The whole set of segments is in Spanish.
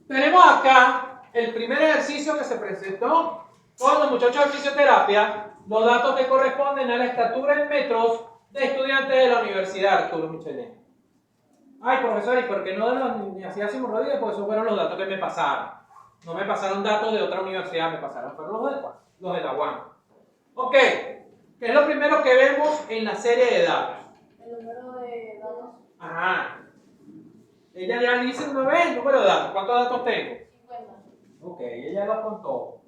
Tenemos acá el primer ejercicio que se presentó con los muchachos de fisioterapia, los datos que corresponden a la estatura en metros de estudiantes de la Universidad Arturo Michelena. Ay, profesor, ¿y por qué no de la Universidad Simón Rodríguez? Pues esos fueron los datos que me pasaron. No me pasaron datos de otra universidad, me pasaron fueron los de la UAM. Ok, ¿qué es lo primero que vemos en la serie de datos? El número de datos. Ajá. Ella ya dice una vez el número de datos. ¿Cuántos datos tengo? 50. Ok, ella los contó.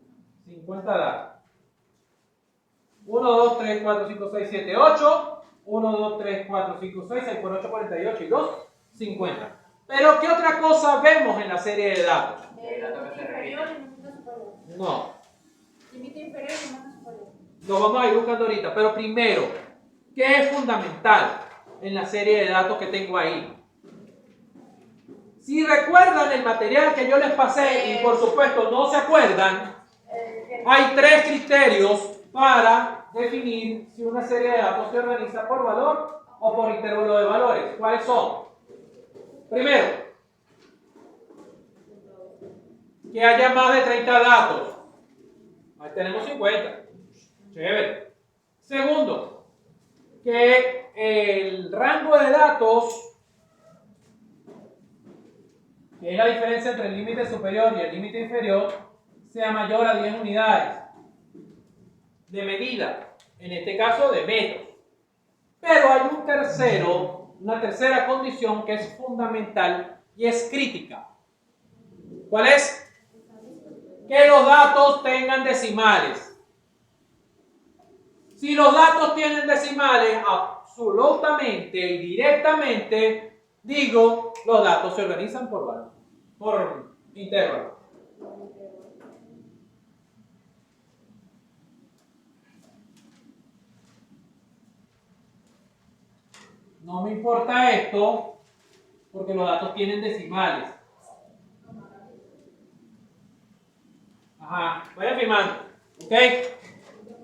50 datos. 1, 2, 3, 4, 5, 6, 7, 8. 1, 2, 3, 4, 5, 6, 6 por 8, 48 y 2, 50. Pero ¿qué otra cosa vemos en la serie de datos? El límite inferior y límite superior. No, Límite inferior y límite superior. lo vamos a ir buscando ahorita. Pero primero, ¿qué es fundamental en la serie de datos que tengo ahí? Si recuerdan el material que yo les pasé y por supuesto no se acuerdan, hay tres criterios para definir si una serie de datos se organiza por valor o por intervalo de valores. ¿Cuáles son? Primero, que haya más de 30 datos. Ahí tenemos 50. Chévere. Segundo, que el rango de datos, que es la diferencia entre el límite superior y el límite inferior, sea mayor a 10 unidades de medida, en este caso de metros. Pero hay una tercera condición que es fundamental y es crítica. ¿Cuál es? Que los datos tengan decimales. Si los datos tienen decimales, absolutamente y directamente, digo, los datos se organizan por valor, por intervalo. No me importa esto porque los datos tienen decimales. Ajá, vayan firmando. ¿Ok?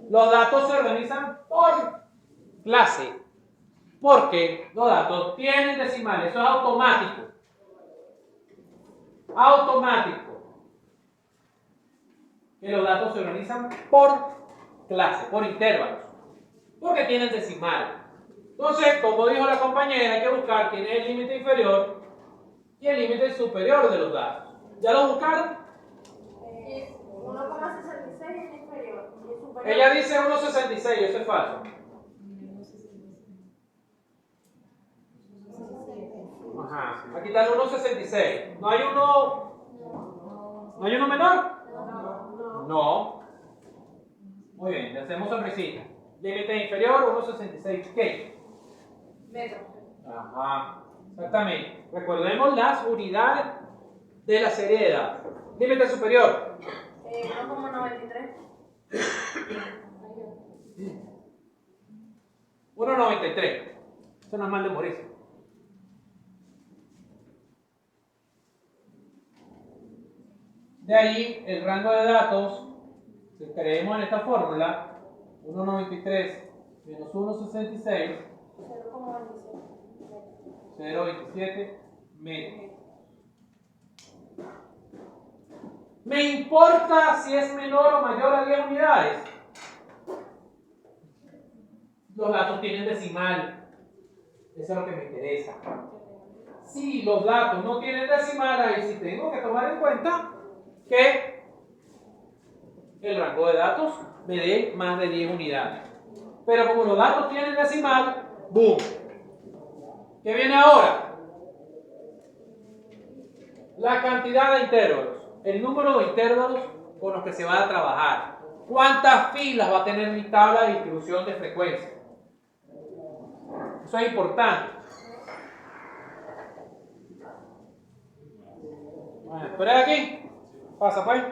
Los datos se organizan por clase. Porque los datos tienen decimales. Eso es automático. Automático. Que los datos se organizan por clase, por intervalos. Porque tienen decimales. Entonces, como dijo la compañera, hay que buscar quién es el límite inferior y el límite superior de los datos. ¿Ya lo buscaron? 1,66 es inferior. Y el superior. Ella dice 1,66, eso es falso. Ajá, aquí está el 1,66. ¿No hay uno menor? No. Muy bien, le hacemos sonrisita. Límite inferior, 1,66. ¿Qué? Metro. Ajá, exactamente. Recordemos las unidades de la serie de datos. Límite superior. 1,93. 1,93. Eso no es mal de morirse. De ahí el rango de datos, si creemos en esta fórmula, 1,93 menos 1,66, 0,27 metros. ¿Me importa si es menor o mayor a 10 unidades? Los datos tienen decimal. Eso es lo que me interesa. Si los datos no tienen decimal, ahí sí tengo que tomar en cuenta que el rango de datos me dé más de 10 unidades. Pero como los datos tienen decimal, ¡boom! ¿Qué viene ahora? La cantidad de intervalos. El número de intervalos con los que se va a trabajar. ¿Cuántas filas va a tener mi tabla de distribución de frecuencia? Eso es importante. Bueno, espera aquí. Pasa pues.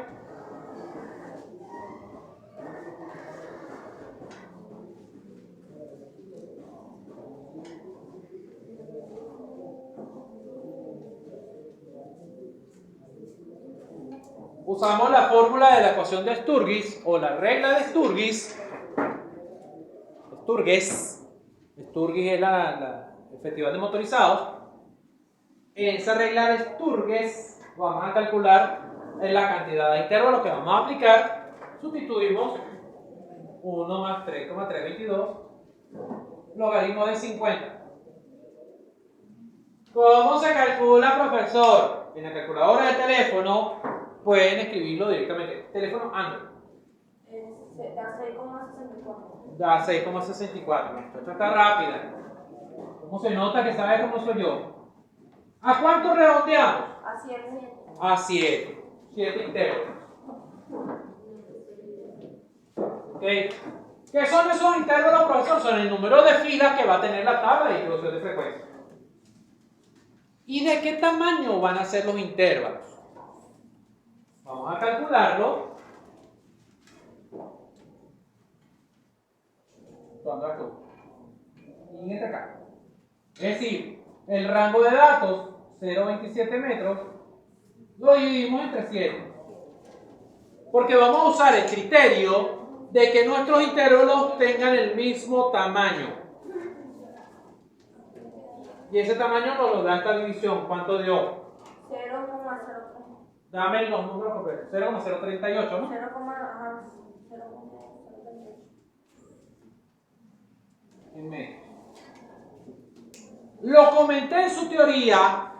Usamos la fórmula de la ecuación de Sturgis o la regla de Sturgis. Sturgis es el Festival de Motorizados. En esa regla de Sturgis vamos a calcular la cantidad de intervalos que vamos a aplicar. Sustituimos 1 más 3,322 logaritmo de 50. ¿Cómo se calcula, profesor? En la calculadora del teléfono pueden escribirlo directamente. Teléfono Android. Da 6,64. Da 6,64. Esto está rápida. ¿Cómo se nota que sabe cómo soy yo? ¿A cuánto redondeamos? A 7. A 7. 7 intervalos. ¿Ok? ¿Qué son esos intervalos, profesor? Son el número de filas que va a tener la tabla de distribución de frecuencia. ¿Y de qué tamaño van a ser los intervalos? Vamos a calcularlo. Cuando acá. Y este acá. Es decir, el rango de datos, 0,27 metros, lo dividimos entre 7. Porque vamos a usar el criterio de que nuestros intervalos tengan el mismo tamaño. Y ese tamaño nos lo da esta división. ¿Cuánto dio? 0,03. Dame los números completos. 0,038, ¿no? 0,038. En medio. Lo comenté en su teoría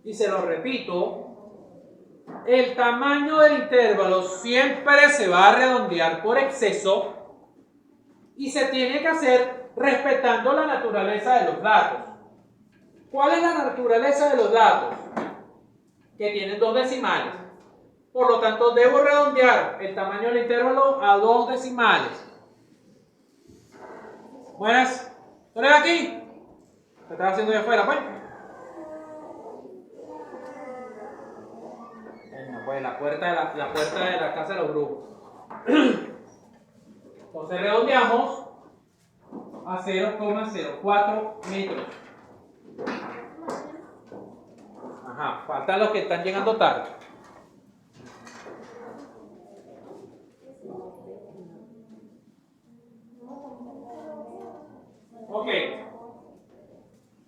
y se lo repito. El tamaño del intervalo siempre se va a redondear por exceso y se tiene que hacer respetando la naturaleza de los datos. ¿Cuál es la naturaleza de los datos? Que tienen 2 decimales. Por lo tanto, debo redondear el tamaño del intervalo a 2 decimales. Buenas. ¿Tú eres aquí? ¿Qué estás haciendo allá afuera, pues? Bueno, pues la puerta de la casa de los brujos. Entonces redondeamos a 0,04 metros. Ajá, faltan los que están llegando tarde. Ok.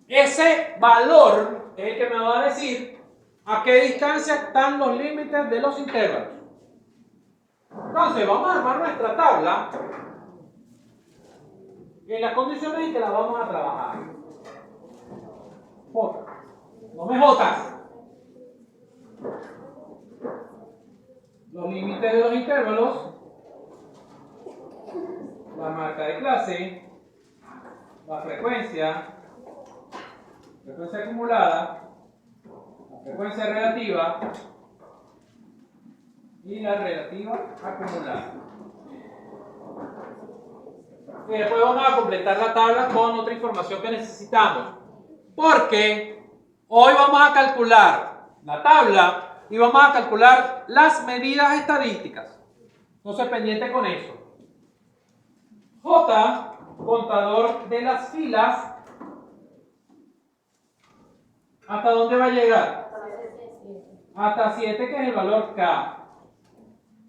Ese valor es el que me va a decir a qué distancia están los límites de los intervalos. Entonces, vamos a armar nuestra tabla en las condiciones en que la vamos a trabajar. J. No me jotas. Los límites de los intervalos, la marca de clase, la frecuencia acumulada, la frecuencia relativa y la relativa acumulada. Y después vamos a completar la tabla con otra información que necesitamos, porque hoy vamos a calcular la tabla y vamos a calcular las medidas estadísticas. Entonces, pendiente con eso. J, contador de las filas. ¿Hasta dónde va a llegar? Hasta 7, que es el valor K.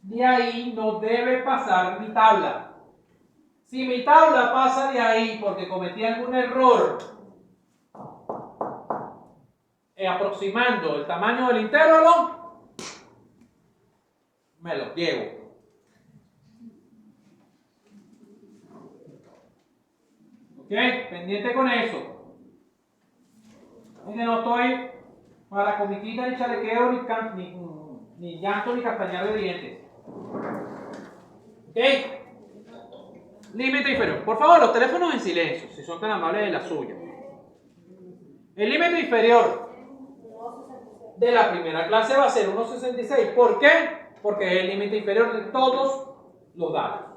De ahí no debe pasar mi tabla. Si mi tabla pasa de ahí porque cometí algún error aproximando el tamaño del intervalo, me lo llevo. ¿Ok? Pendiente con eso. No estoy para comiquita ni chalequeo ni llanto ni castañar de dientes. ¿Ok? Límite inferior. Por favor, los teléfonos en silencio, si son tan amables de la suya. El límite inferior de la primera clase va a ser 1,66. ¿Por qué? Porque es el límite inferior de todos los datos.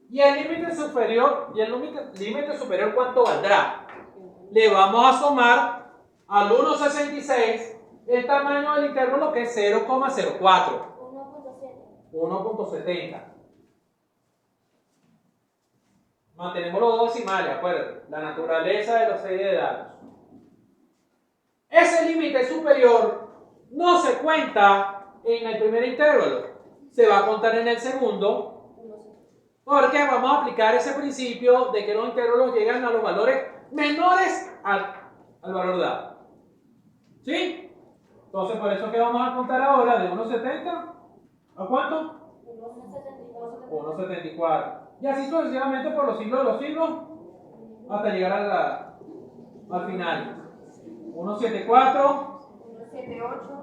Y el límite superior, ¿cuánto valdrá? Le vamos a sumar al 1,66 el tamaño del intervalo, que es 0,04. 1,70. Mantenemos los 2 decimales, acuérdense. La naturaleza de la serie de datos. Ese límite superior no se cuenta en el primer intervalo. Se va a contar en el segundo. Porque vamos a aplicar ese principio de que los intervalos llegan a los valores menores al valor dado. ¿Sí? Entonces, por eso que vamos a contar ahora de 1,70 ¿a cuánto? 1,74. Y así sucesivamente por los siglos de los siglos hasta llegar al final. 1,74,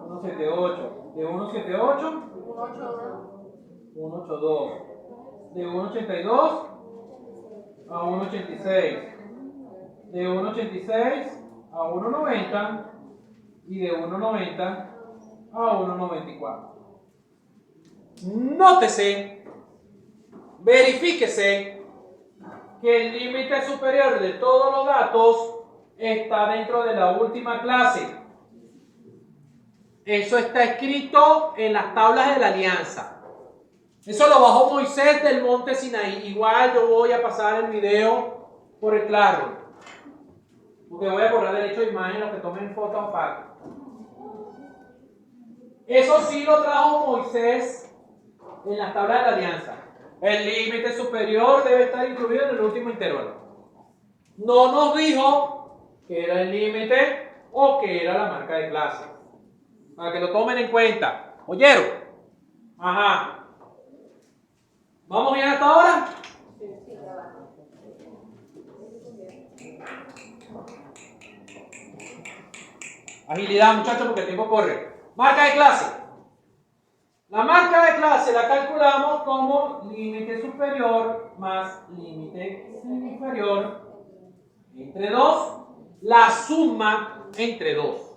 1,78. De 1,78, 1,82. De 1,82 a 1,86. De 1,86 a 1,90 y de 1,90 a 1,94. Nótese, verifíquese que el límite superior de todos los datos está dentro de la última clase. Eso está escrito en las tablas de la alianza. Eso lo bajó Moisés del monte Sinaí. Igual yo voy a pasar el video por el claro, porque voy a borrar derecho de imagen los que tomen fotos aparte. Eso sí lo trajo Moisés en las tablas de la alianza. El límite superior debe estar incluido en el último intervalo. No nos dijo que era el límite o que era la marca de clase. Para que lo tomen en cuenta. ¿Oyeron? Ajá. ¿Vamos bien hasta ahora? Agilidad, muchachos, porque el tiempo corre. Marca de clase. La marca de clase la calculamos como límite superior más límite inferior entre 2, la suma entre 2.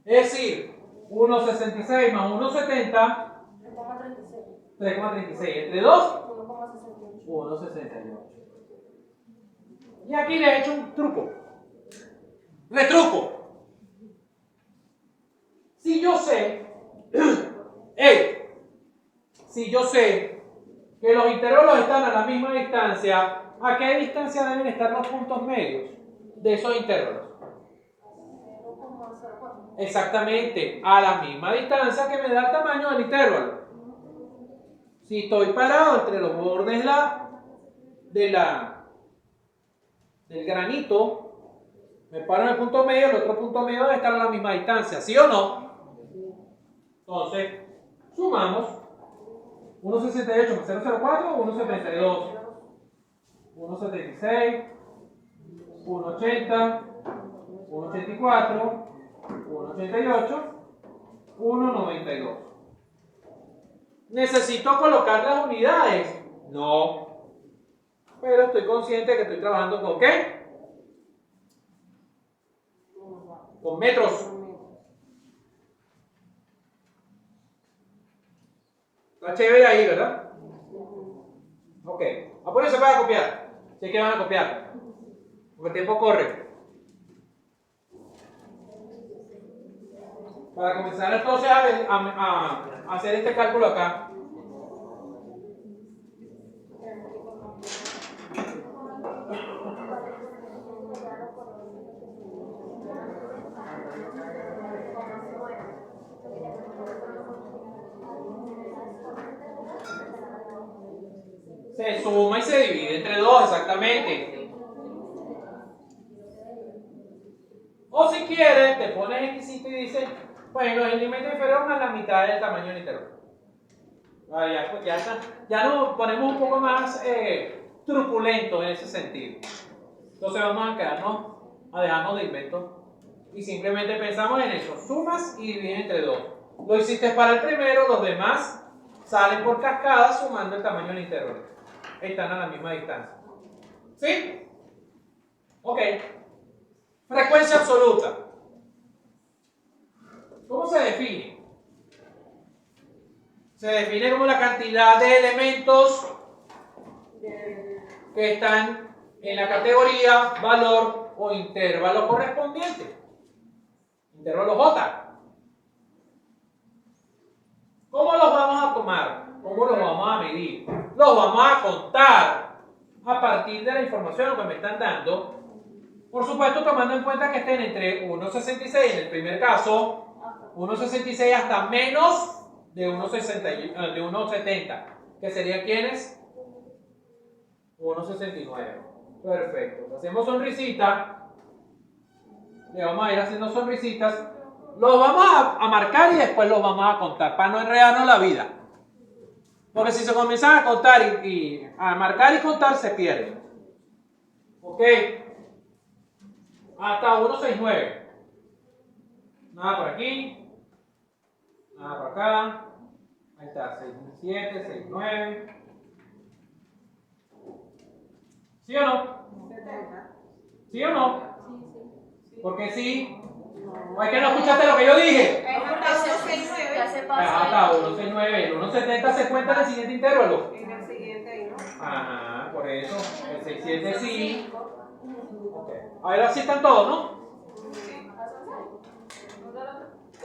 Es decir, 1,66 más 1,70, 3,36. Entre 2, 1,68. Y aquí le he hecho un truco. Retruco. Si yo sé, si yo sé que los intervalos están a la misma distancia, ¿a qué distancia deben estar los puntos medios de esos intervalos? Exactamente, a la misma distancia que me da el tamaño del intervalo. Si estoy parado entre los bordes del granito, me paro en el punto medio, el otro punto medio debe estar a la misma distancia, ¿sí o no? Entonces, sumamos 1,68 más 0,04, 1,72, 1,76, 1,80, 1,84, 1,88, 1,92. ¿Necesito colocar las unidades? No. Pero estoy consciente de que estoy trabajando con ¿qué? Con metros. Está chévere ahí, ¿verdad? Ok. Apúrense para copiar. Sé que van a copiar. Porque el tiempo corre. Para comenzar entonces a hacer este cálculo acá. Se suma y se divide entre 2, exactamente. O si quieres, te pones exquisito y dices, bueno, el límite inferior más la mitad del tamaño del intervalo. Ya nos ponemos un poco más truculentos en ese sentido. Entonces vamos a quedarnos, a dejarnos de invento y simplemente pensamos en eso, sumas y divides entre 2. Lo hiciste para el primero, los demás salen por cascada sumando el tamaño del intervalo. Están a la misma distancia. ¿Sí? Ok. Frecuencia absoluta. ¿Cómo se define? Se define como la cantidad de elementos que están en la categoría, valor o intervalo correspondiente. Intervalo J. ¿Cómo los vamos a tomar? ¿Cómo los vamos a medir? Los vamos a contar a partir de la información que me están dando. Por supuesto, tomando en cuenta que estén entre 1,66 en el primer caso, 1,66 hasta menos de 1,70. ¿Que sería quiénes? 1,69. Perfecto. Hacemos sonrisita. Le vamos a ir haciendo sonrisitas Los vamos a marcar y después los vamos a contar para no enredarnos la vida. Porque si se comienzan a contar y a marcar y contar, se pierden. Ok. Hasta 169. Nada por aquí. Nada por acá. Ahí está, 67, 69. ¿Sí o no? ¿Sí o no? Porque sí. ¿O es que no escuchaste lo que yo dije? Ya se pasó. Hasta 169. El 170 se cuenta en el siguiente intervalo. En el siguiente ahí, ¿no? Ajá, por eso. El 67 sí. Okay. Ahora sí están todos, ¿no?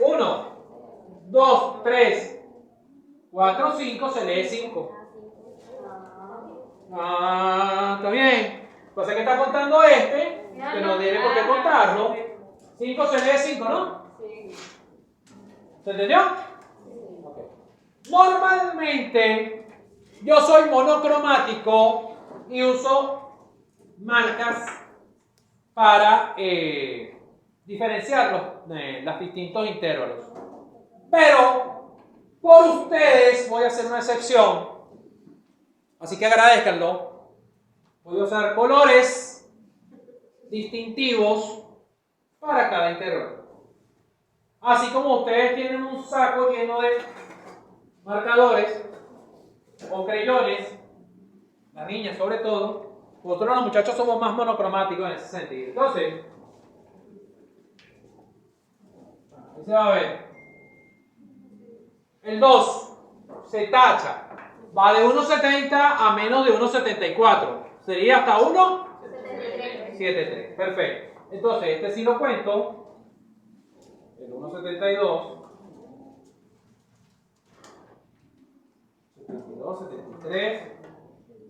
1, 2, 3, 4, 5. Se lee 5. Está bien. Pasa que está contando este, que no tiene por qué contarlo. 5 se lee 5, ¿no? Sí. ¿Se entendió? Okay. Normalmente yo soy monocromático y uso marcas para diferenciar los distintos intervalos. Pero por ustedes voy a hacer una excepción. Así que agradezcanlo. Voy a usar colores distintivos para cada intervalo. Así como ustedes tienen un saco lleno de marcadores o creyones, las niñas sobre todo, nosotros los muchachos somos más monocromáticos en ese sentido. Entonces, ahí se va a ver. El 2 se tacha. Va de 1,70 a menos de 1,74. Sería hasta 1,73. Perfecto. Entonces, este sí lo cuento. El 1,72. 72, 73.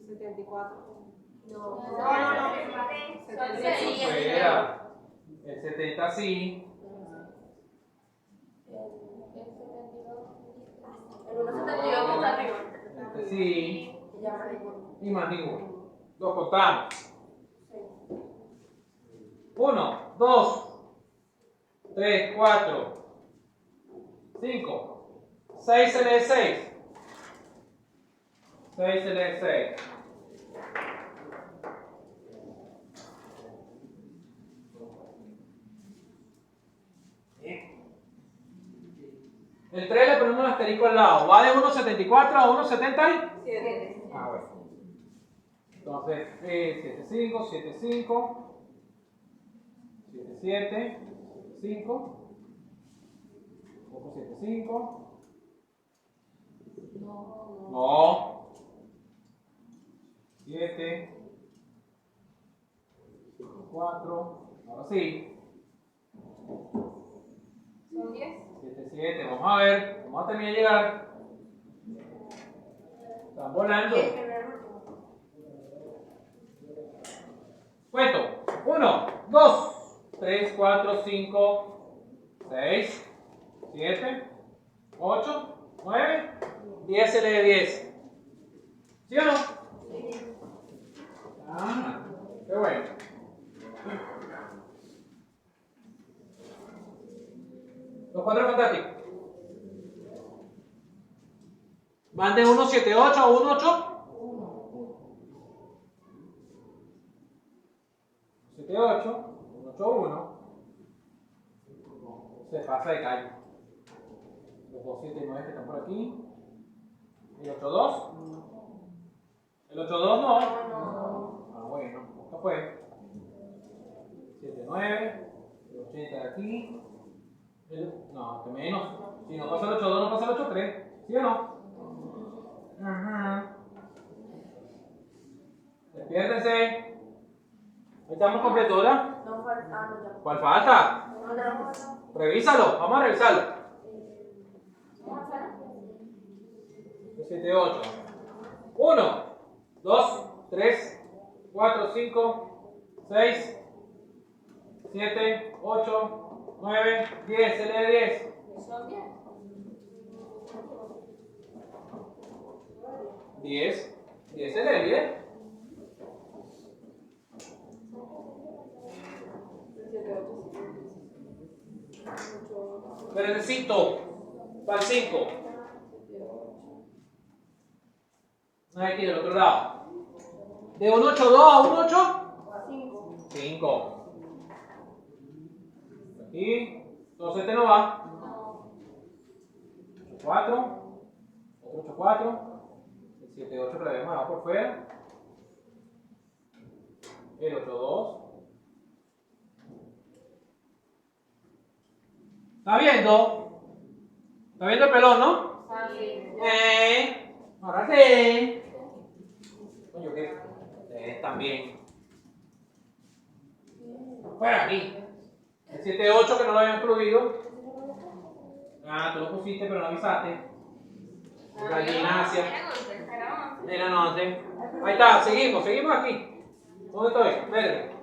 74. No. Fuera. El 70 sí. El 1.72 que está arriba. Este sí. Ya me dijo. Y más ninguno. Los contamos. 1, 2, 3, 4, 5, 6 se lee 6. 6 se lee 6. El 3 le ponemos un asterisco al lado. Va de 1,74 a 1,70. 7. Bueno. Entonces, 7,5, 7,5. 7, 5, 7, 5. No. 7, 4. Ahora sí. ¿Son 10? 7, 7. Vamos a ver. Vamos a terminar de llegar. Están volando. Cuento. 1, 2, 3, 4, 5, 6, 7, 8, 9, 10 se lee 10. ¿Sí o no? Ah, qué bueno. Los cuatro fantásticos. Van de 1,78 a 1,8. 78, 181. Se pasa de calle. Los 279 que están por aquí. ¿El 82? ¿El 82 no? Ah, bueno, esto fue. 79, el 80 de aquí. No, que menos. Si no pasa el 82, no pasa el 83. ¿Sí o no? Ajá. Despiértense. Ahí estamos completos, ¿verdad? No falta. No, ya. ¿Cuál falta? No, ya. Revísalo, vamos a revisarlo. 7, 8. 1, 2, 3, 4, 5, 6, 7, 8, 9, 10. Se lee 10. ¿Son 10? 10. 10 se lee 10. 7, 8, 8. que necesito para el 5. Aquí del otro lado. De 182 a 18. 5. Aquí. Entonces este no va. 4. Otro 4. El 7, 8 que le habíamos dado por fuera. El 8, 2. ¿Está viendo? ¿Está viendo el pelón, no? Ahora sí. Coño, ¿qué? Ustedes también. Fuera aquí. El 7, 8 que no lo habían incluido. Ah, tú lo pusiste pero no avisaste. Gallinacia. Eran 11. Ahí está, seguimos aquí. ¿Dónde estoy? Verde.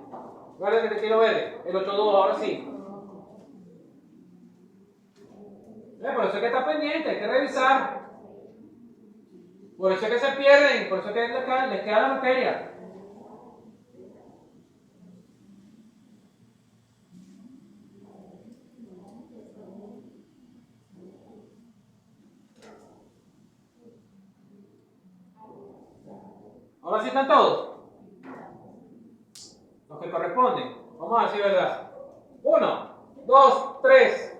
Verde que te quiero ver. El 8, 2, ahora sí. Por eso es que está pendiente, hay que revisar. Por eso es que se pierden, por eso es que les queda la materia. Ahora sí están todos. Los que corresponden. Vamos a ver si es verdad. 1, 2, 3,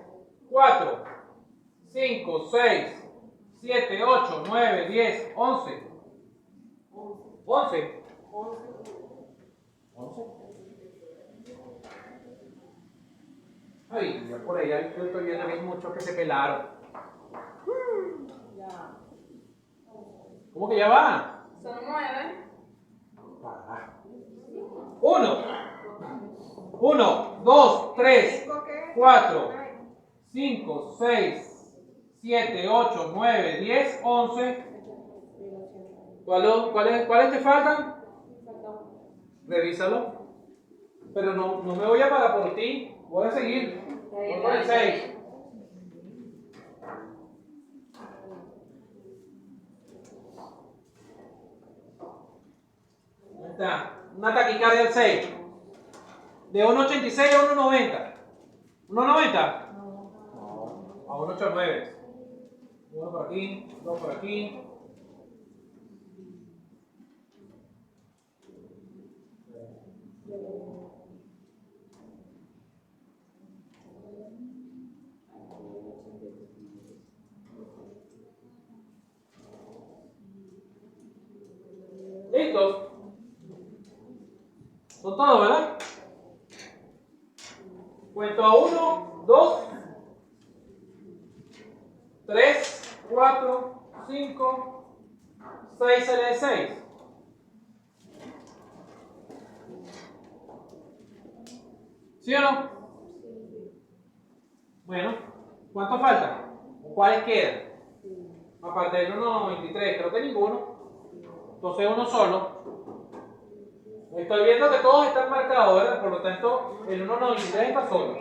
4, 5, 6, 7, 8, 9, 10, 11. 11. 11. Ay, ya por ahí yo estoy viendo que hay muchos que se pelaron. ¿Cómo que ya va? Son 9. 1, 2, 3, 4, 5, 6, 7, 8, 9, 10, 11. ¿Cuáles te faltan? Revísalo. Pero no me voy a parar por ti. Voy a seguir. Voy por el 6. Ahí está. Una taquicardia al 6. De 1.86 a 1.90. ¿1.90? No. A 1.89. Uno por aquí, dos por aquí. ¿Listos? Son todos, ¿verdad? Cuento a 1, 2, 3, 4, 5, 6 sale de 6. ¿Sí o no? Bueno, ¿cuántos faltan? ¿Cuáles quedan? Aparte del 1.93, creo que ninguno. Entonces uno solo. Estoy viendo que todos están marcados, ¿verdad? Por lo tanto, el 1.93 está solo.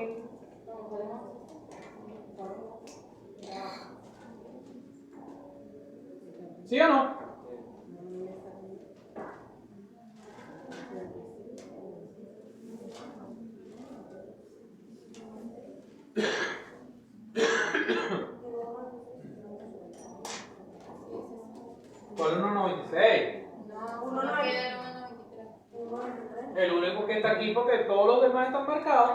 ¿Sí o no? ¿Cuál 1.96? El único que está aquí porque todos los demás están marcados.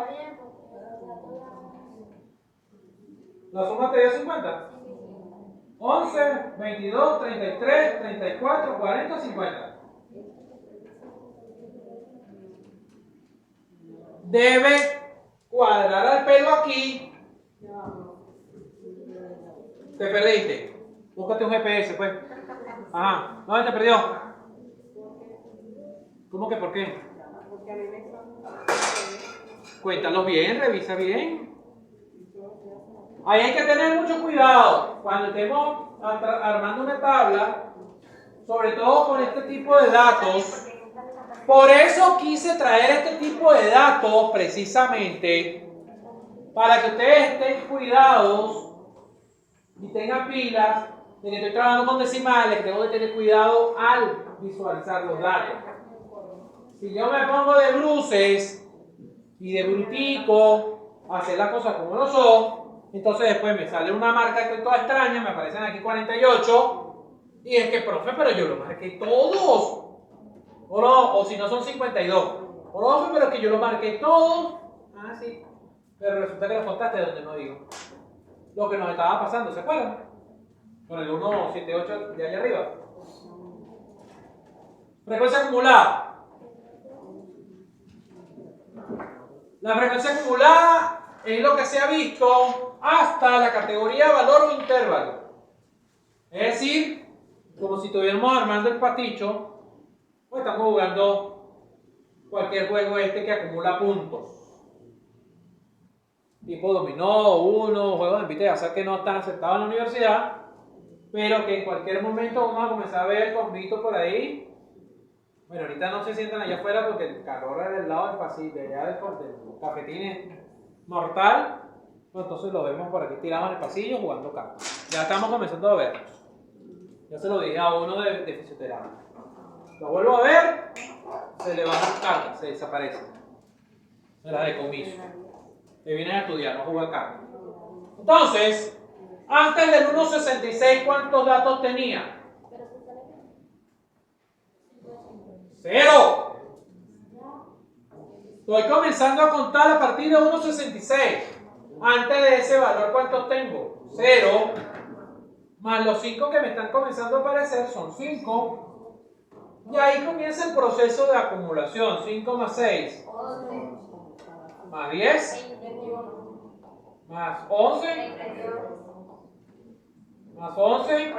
La suma te dio 50. 11, 22, 33, 34, 40, 50. Debe cuadrar al pelo aquí. Te perdiste. Búscate un GPS, pues. Ajá. ¿Dónde te perdió? ¿Cómo que por qué? Cuéntalos bien, revisa bien. Ahí hay que tener mucho cuidado cuando estemos armando una tabla, sobre todo con este tipo de datos. Por eso quise traer este tipo de datos precisamente para que ustedes estén cuidados y tengan pilas de que estoy trabajando con decimales, que tengo que tener cuidado al visualizar los datos. Si yo me pongo de bruces y de brutico a hacer las cosas como no son, Entonces después me sale una marca que es toda extraña, me aparecen aquí 48. Y es que, profe, pero yo lo marqué todos. O no, o si no son 52. Profe, pero que yo lo marqué todos. Ah, sí. Pero resulta que lo contaste donde no digo. Lo que nos estaba pasando, ¿se acuerdan? Con el 178 de allá arriba. Frecuencia acumulada. La frecuencia acumulada es lo que se ha visto hasta la categoría valor o intervalo. Es decir, como si estuviéramos armando el pasticho, pues estamos jugando cualquier juego que acumula puntos. Tipo dominó, uno, juegos de pite de azar que no están aceptados en la universidad, pero que en cualquier momento vamos a comenzar a ver convitos por ahí. Bueno, ahorita no se sientan allá afuera porque el calor es del lado del pasillo, de allá del cafetín es mortal. Entonces lo vemos por aquí tirados en el pasillo jugando cartas. Ya estamos comenzando a verlos. Ya se lo dije a uno de fisioterapia. Lo vuelvo a ver, se le van las cartas, se desaparecen. Se las decomiso. Que vienen a estudiar, no jugar cartas. Entonces, antes del 1.66, ¿cuántos datos tenía? 0. Estoy comenzando a contar a partir de 1.66. Antes de ese valor, ¿cuántos tengo? 0. Más los 5 que me están comenzando a aparecer son 5. Y ahí comienza el proceso de acumulación. 5 más 6. Más 10. Más 11. Más 11.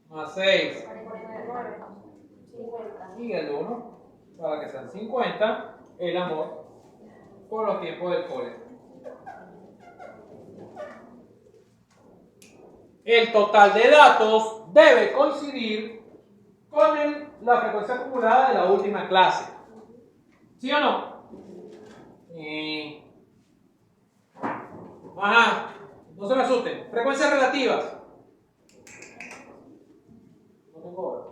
Más 6. Y el 1, para que sean 50, el amor por los tiempos del cole. El total de datos debe coincidir con la frecuencia acumulada de la última clase. ¿Sí o no? Ajá, no se me asusten. Frecuencias relativas. No tengo hora.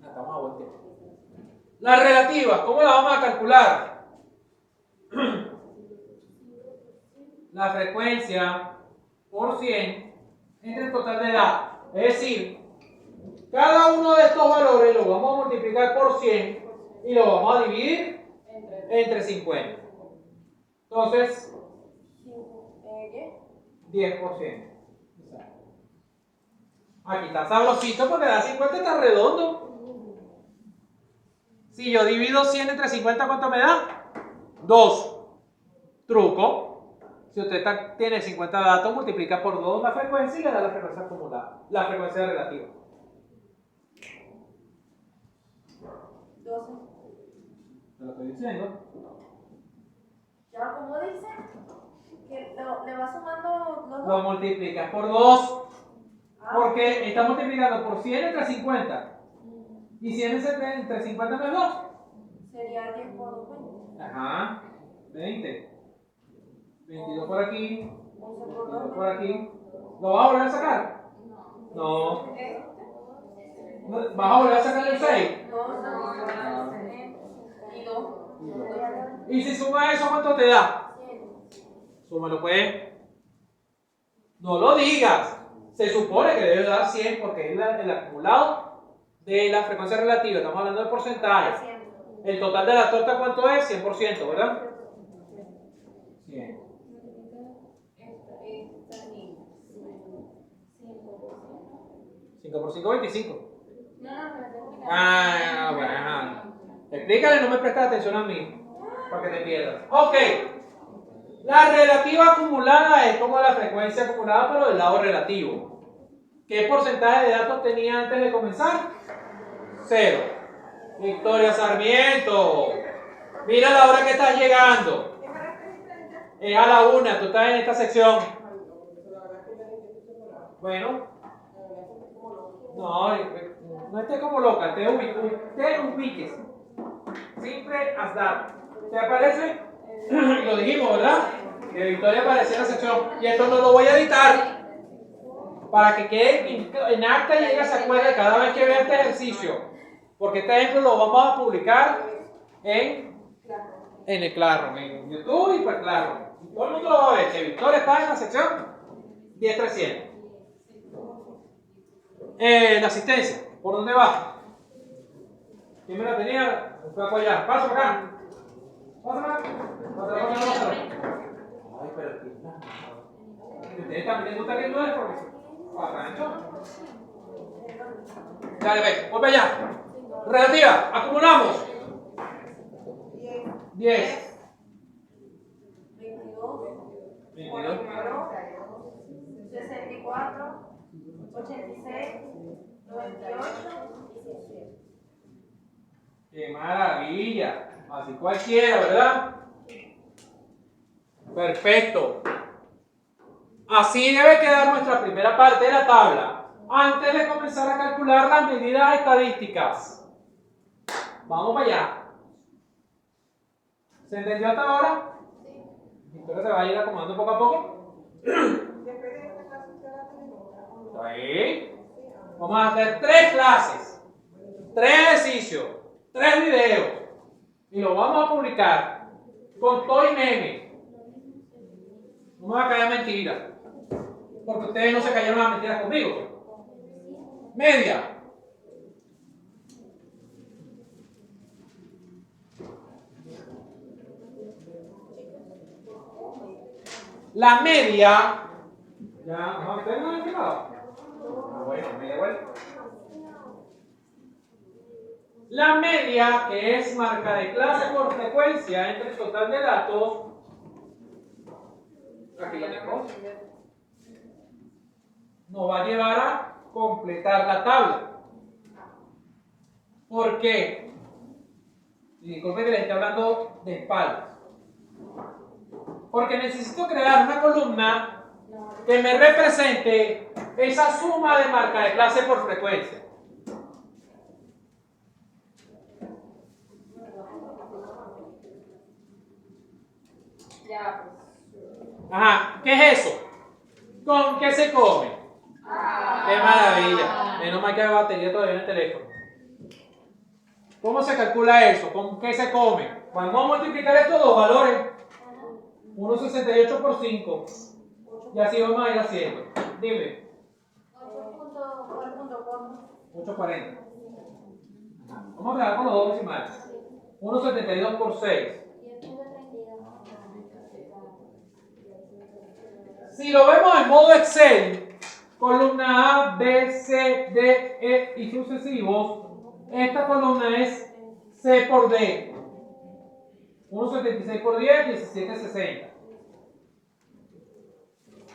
Estamos a buen tiempo. Las relativas, ¿cómo las vamos a calcular? La frecuencia por 100 entre el total de datos. Es decir, cada uno de estos valores lo vamos a multiplicar por 100 y lo vamos a dividir entre 50. Entonces, 10%. Aquí está sabrosito porque da 50, está redondo. Si yo divido 100 entre 50, ¿cuánto me da? 2. Truco. Si usted tiene 50 datos, multiplica por 2 la frecuencia y le da la frecuencia acumulada, la frecuencia relativa. 12. Te lo estoy diciendo. Ya, ¿cómo dice? Que le va sumando los Lo dos. multiplicas por 2. Porque está multiplicando por 100 entre 50. Y 100 entre 50 no es 2. Sería 10 por 2, 20. Ajá. 20. 22 por aquí. 11 por 22 2. por aquí. ¿Lo vas a volver a sacar? No. ¿Vas a volver a sacar el 6? Y 2. Y si suma eso, ¿cuánto te da? Súmalo pues. No lo digas. Se supone que debe dar 100 porque es el acumulado de la frecuencia relativa. Estamos hablando de porcentaje. El total de la torta, ¿cuánto es? 100%, ¿verdad? 100. 5 por 5, 25. Ah, bueno. Explícale, no me prestas atención a mí. Para que te pierdas. Ok. La relativa acumulada es como la frecuencia acumulada, pero del lado relativo. ¿Qué porcentaje de datos tenía antes de comenzar? 0. Victoria Sarmiento. Mira la hora que estás llegando. Es a la 1. Tú estás en esta sección. Bueno. No estés como loca. Te ubiques. Simple as that. ¿Te aparece? Lo dijimos, ¿verdad? Que Victoria aparecía en la sección. Y esto no lo voy a editar. Para que quede en acta y ella se acuerde cada vez que vea este ejercicio. Porque este ejemplo lo vamos a publicar en el Classroom, en YouTube y para Classroom. Todo el mundo lo va a ver, que Victoria está en la sección 10-300. La asistencia, ¿por dónde va? ¿Quién me la tenía? Fue para allá. Paso para acá. Pásala. Pásala. Ay, pero aquí está. ¿Ustedes también les gusta que no es porque arrancho? Dale, ve, voy para allá. Relativa, acumulamos. 10. 22, 22. 64, 86, 98 y 17. ¡Qué maravilla! Así cualquiera, ¿verdad? Perfecto. Así debe quedar nuestra primera parte de la tabla. Antes de comenzar a calcular las medidas estadísticas. Vamos para allá. ¿Se entendió hasta ahora? Sí. Victoria se va a ir acomodando poco a poco. Después de esta clase, ¿usted la tiene? ¿Está bien? Vamos a hacer 3 clases, 3 ejercicios, 3 videos. Y los vamos a publicar con todo y meme. No me va a caer mentira. Porque ustedes no se cayeron las mentiras conmigo. Media. La media. Ya, no, ¿ustedes no han fijado? Bueno, media vuelta. La media, que es marca de clase por frecuencia entre el total de datos. Aquí lo tengo. Nos va a llevar a completar la tabla. ¿Por qué? Y disculpen que les esté hablando de espaldas. Porque necesito crear una columna que me represente esa suma de marca de clase por frecuencia. Ya, pues. Ajá, ¿qué es eso? ¿Con qué se come? ¡Qué maravilla! Menos mal que hay batería todavía en el teléfono. ¿Cómo se calcula eso? ¿Con qué se come? Vamos a multiplicar estos dos valores. 1,68 por 5. Y así vamos a ir haciendo. Dime. 8,40. Vamos a trabajar con los dos decimales. 1,72 por 6. Si lo vemos en modo Excel, columna A, B, C, D, E y sucesivos, esta columna es C por D. 1,76 por 10, 17,60.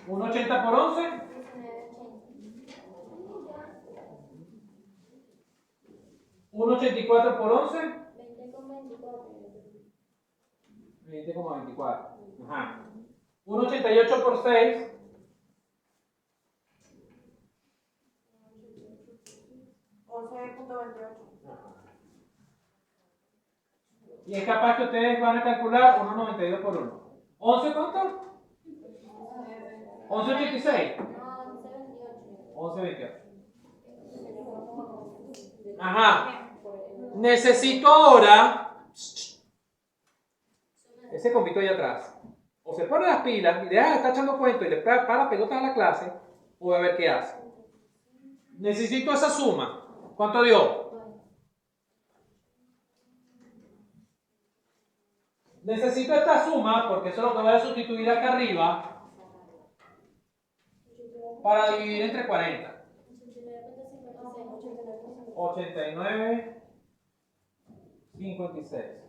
1,80 por 11. 1,84 por 11. 20,24. Ajá. 1,88 por 6. 11.28. Y es capaz que ustedes van a calcular 1,92 por 1. ¿11 cuánto? 11,86. 11,28. Ajá. Necesito ahora ese compito ahí atrás. O se pone las pilas y deja de estar echando cuentos y le para pelotas a la clase, o a ver qué hace. Necesito esa suma. ¿Cuánto dio? Necesito esta suma porque eso es lo que voy a sustituir acá arriba para dividir entre 40. 89,56.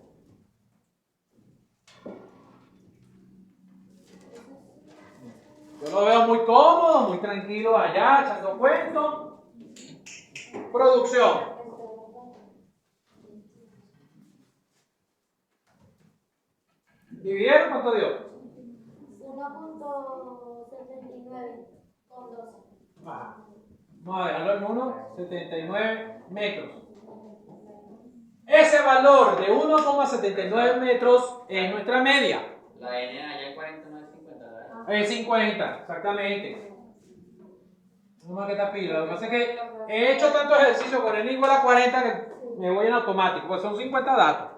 Yo lo veo muy cómodo, muy tranquilo allá, echando cuentos. Producción. ¿Dividieron? ¿Cuánto dio? 1.79 con 12. Ajá. Vamos a dejarlo en 1,79 metros. Ese valor de 1,79 metros es nuestra media. La N allá en 40 no es 50, ¿verdad? Es 50, exactamente. No más que esta pila. Lo que pasa es que he hecho tantos ejercicios con el igual a 40 que me voy en automático. Pues son 50 datos.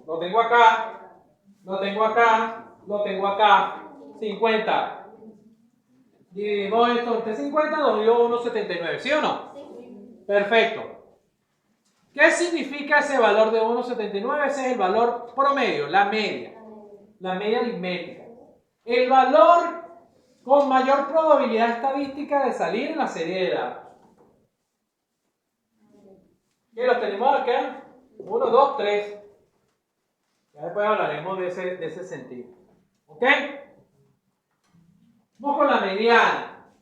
Lo tengo acá lo tengo acá, 50. Dividimos esto entre 50, nos dio 1,79, ¿sí o no? Sí. Perfecto. ¿Qué significa ese valor de 1,79? Ese es el valor promedio, la media aritmética. El valor con mayor probabilidad estadística de salir en la serie de datos. ¿Qué los tenemos acá? 1, 2, 3. Ya después hablaremos de ese sentido. ¿Ok? Vamos con la mediana.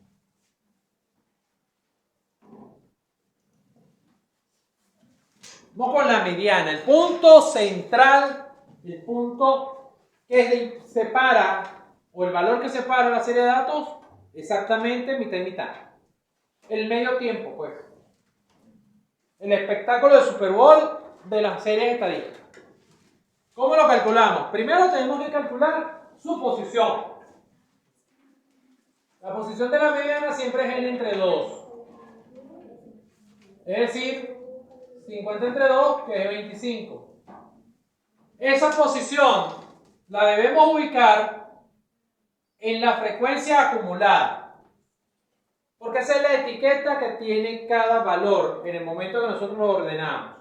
Vamos con la mediana. El punto central, el punto que separa, o el valor que separa la serie de datos, exactamente mitad y mitad. El medio tiempo, pues. El espectáculo de Super Bowl de las series estadísticas. ¿Cómo lo calculamos? Primero tenemos que calcular su posición. La posición de la mediana siempre es n entre 2. Es decir, 50 entre 2, que es 25. Esa posición la debemos ubicar en la frecuencia acumulada. Porque esa es la etiqueta que tiene cada valor en el momento que nosotros lo ordenamos.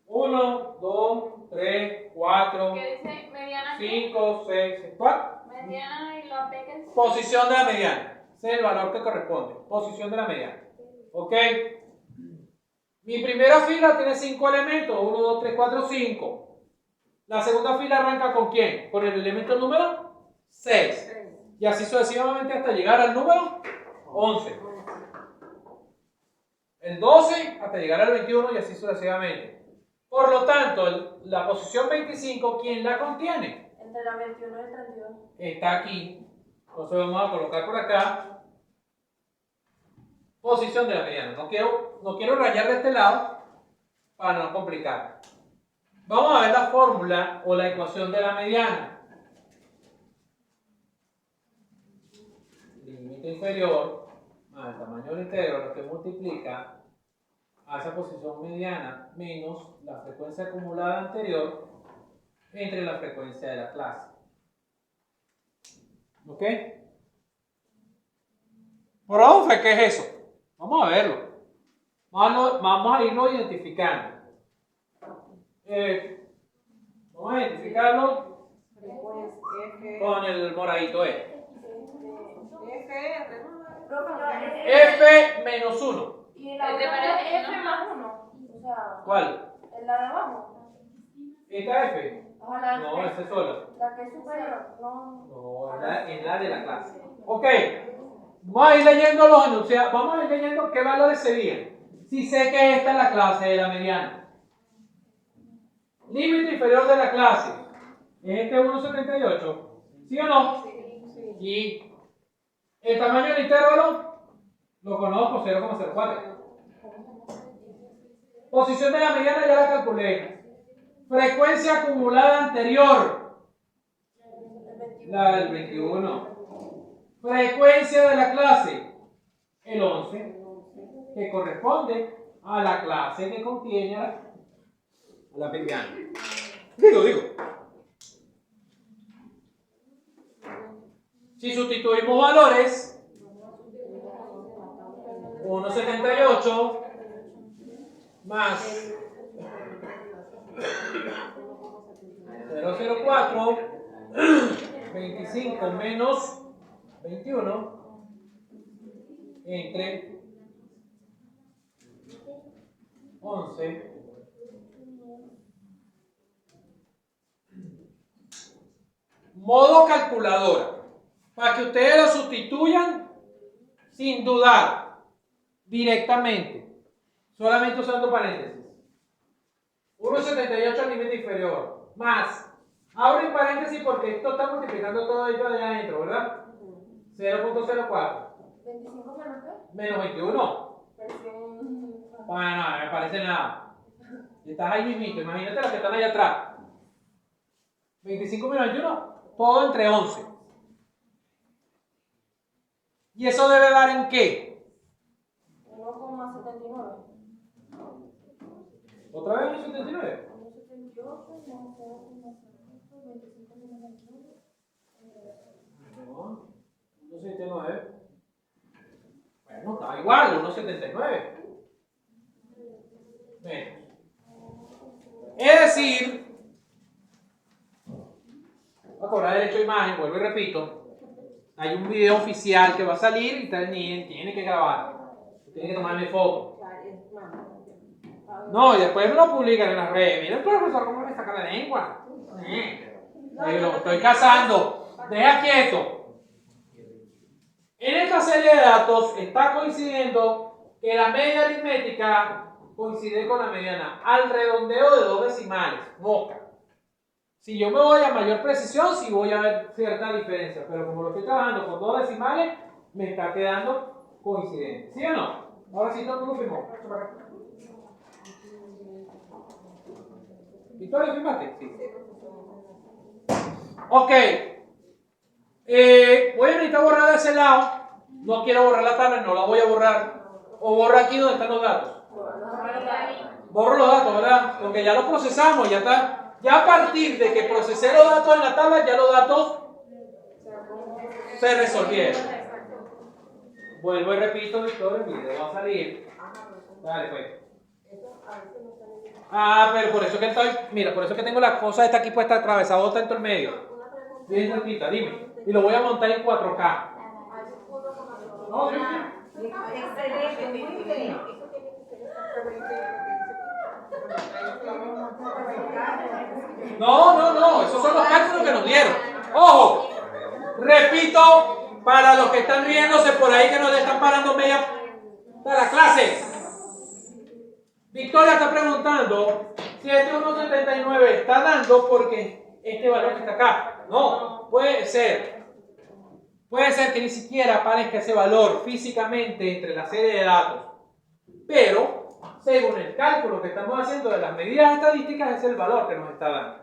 1, 2, 3, 4, ¿Qué dice mediana? 5, 6, 4. Mediana y la P que es. Posición de la mediana. Ese es el valor que corresponde. Posición de la mediana. ¿Ok? Mi primera fila tiene 5 elementos. 1, 2, 3, 4, 5. La segunda fila arranca ¿con quién? Con el elemento número 6. Y así sucesivamente hasta llegar al número 11. El 12 hasta llegar al 21 y así sucesivamente. Por lo tanto, la posición 25, ¿quién la contiene? Entre la 21 y el 32. Está aquí. Entonces vamos a colocar por acá. Posición de la mediana. No quiero rayar de este lado para no complicar. Vamos a ver la fórmula o la ecuación de la mediana. Límite inferior más el tamaño del integro, lo que multiplica a esa posición mediana menos la frecuencia acumulada anterior entre la frecuencia de la clase. ¿Ok? Profe, ¿qué es eso? Vamos a verlo. Vamos a irlo identificando. Vamos a identificarlo con el moradito E. Profe, no, F menos 1. y la ¿Te otra parece, es F no? más 1. O sea, ¿Cuál? en la de abajo. ¿Esta F? Ojalá. No, esa es sola. La que es superior. No. No, es la de la clase. Ok. Vamos a ir leyendo los enunciados. Vamos a ir leyendo qué valores serían. Si sé que esta es la clase de la mediana. Límite inferior de la clase. ¿Es este 1,78? ¿Sí o no? Sí. El tamaño del intervalo lo conozco, 0,04. Posición de la mediana ya la calculé. Frecuencia acumulada anterior. La del 21. Frecuencia de la clase. El 11. Que corresponde a la clase que contiene a la mediana. Digo. Si sustituimos valores, 1,78 más 0,04, 25 menos 21 entre 11 modo calculadora. Para que ustedes lo sustituyan sin dudar, directamente, solamente usando paréntesis. 1,78 al límite inferior, más, abren paréntesis porque esto está multiplicando todo ello de adentro, ¿verdad? 0,04. 25 menos qué? Menos 21. Bueno, no me parece nada. Estás ahí mismito, imagínate los que están allá atrás. 25 menos 21, todo entre 11. ¿Y eso debe dar en qué? 1,79. ¿Otra vez 1,79? 1,78 más 0,78, 25 1.79. Bueno, está igual, 1.79. Menos. Es decir, voy a cobrar derecho a imagen, vuelvo y repito. Hay un video oficial que va a salir y tiene que grabar. Tiene que tomarme foto. No, y después me lo publican en las redes. Mira el profesor cómo me saca la lengua. Lo estoy cazando. Deja quieto. En esta serie de datos está coincidiendo que la media aritmética coincide con la mediana al redondeo de 2 decimales. Boca. Si yo me voy a mayor precisión, sí voy a ver cierta diferencia. Pero como lo estoy trabajando con 2 decimales, me está quedando coincidente. ¿Sí o no? Ahora sí, todo el mundo firmó. ¿Victoria, firmaste? Sí. Ok. Voy a necesitar borrar de ese lado. No quiero borrar la tabla, no la voy a borrar. O borro aquí donde están los datos. Borro los datos, ¿verdad? Porque ya los procesamos, ya está. Ya a partir de que procesé los datos en la tabla, ya los datos se resolvieron. Vuelvo y repito, Victoria, el video va a salir. Dale, pues. Pero por eso que estoy, mira, por eso que tengo la cosa esta aquí puesta atravesada en todo el medio. Bien cerquita, dime. Y lo voy a montar en 4K. No, Excelente, muy bien. No, esos son los cálculos que nos dieron. Ojo, repito, para los que están riéndose por ahí que nos están parando media de la clase. Victoria está preguntando si este 1.79 está dando porque este valor que está acá. No, puede ser. Puede ser que ni siquiera aparezca ese valor físicamente entre la serie de datos. Pero, según el cálculo que estamos haciendo de las medidas estadísticas, es el valor que nos está dando.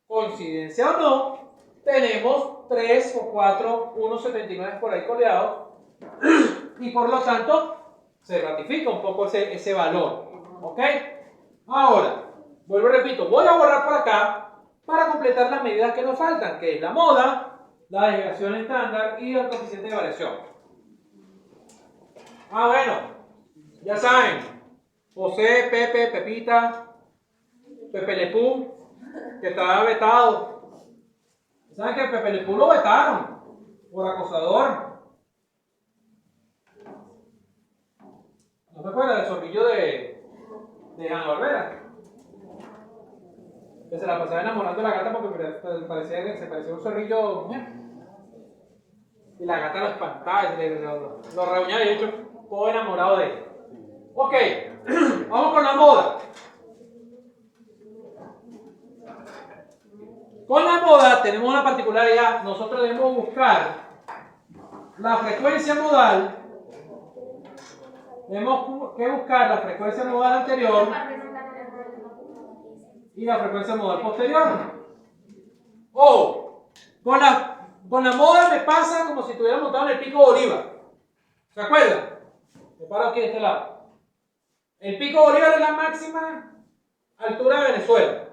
Coincidencia o no, tenemos 3 o 4 1.79 por ahí coleados y por lo tanto se ratifica un poco ese valor. ¿Ok? Ahora, vuelvo y repito, voy a borrar por acá para completar las medidas que nos faltan, que es la moda, la desviación estándar y el coeficiente de variación. Bueno, ya saben, José, Pepe, Pepita, Pepe Lepú, que estaba vetado. ¿Saben que Pepe Lepú lo vetaron por acosador? ¿No se acuerdan del zorrillo de Hanna Barbera? Que se la pasaba enamorando de la gata porque se parecía un zorrillo mujer. Y la gata lo espantaba y lo reunía y de hecho todo enamorado de él. Ok, vamos con la moda. Con la moda tenemos una particularidad. Nosotros debemos buscar la frecuencia modal. Tenemos que buscar la frecuencia modal anterior y la frecuencia modal posterior. Con la moda me pasa como si estuviera montado en el pico Bolívar. ¿Se acuerdan? Me paro aquí de este lado. El pico Bolívar es la máxima altura de Venezuela.